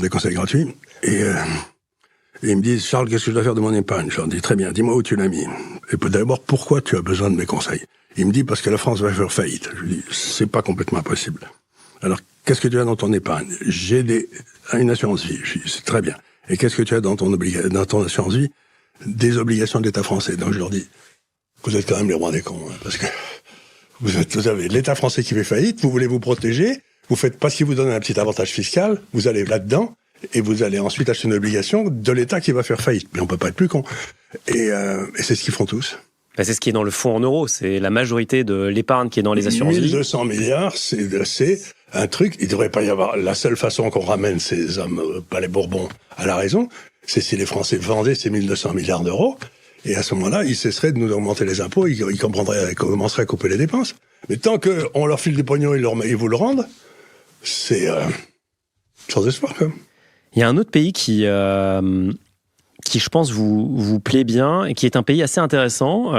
des conseils gratuits. Et ils me disent, Charles, qu'est-ce que je dois faire de mon épargne? Je leur dis, très bien, dis-moi où tu l'as mis. Et d'abord, pourquoi tu as besoin de mes conseils? Il me dit, parce que la France va faire faillite. Je lui dis, c'est pas complètement impossible. Alors, qu'est-ce que tu as dans ton épargne? J'ai une assurance vie. Je lui dis, c'est très bien. Et qu'est-ce que tu as dans ton assurance vie? Des obligations de l'État français. Donc je leur dis, vous êtes quand même les rois des cons, hein, parce que vous avez l'État français qui fait faillite, vous voulez vous protéger, vous faites parce qu'il vous donne un petit avantage fiscal, vous allez là-dedans, et vous allez ensuite acheter une obligation de l'État qui va faire faillite. Mais on peut pas être plus con. Et c'est ce qu'ils font tous. C'est ce qui est dans le fonds en euros, c'est la majorité de l'épargne qui est dans les assurances vie. 1200 milliards, c'est un truc, il devrait pas y avoir, la seule façon qu'on ramène ces hommes, pas les Bourbons, à la raison, c'est si les Français vendaient ces 1200 milliards d'euros, et à ce moment-là, ils cesseraient de nous augmenter les impôts, ils commenceraient à couper les dépenses. Mais tant qu'on leur file des pognons et ils vous le rendent, c'est sans espoir, quand même. Il y a un autre pays qui je pense, vous plaît bien, et qui est un pays assez intéressant.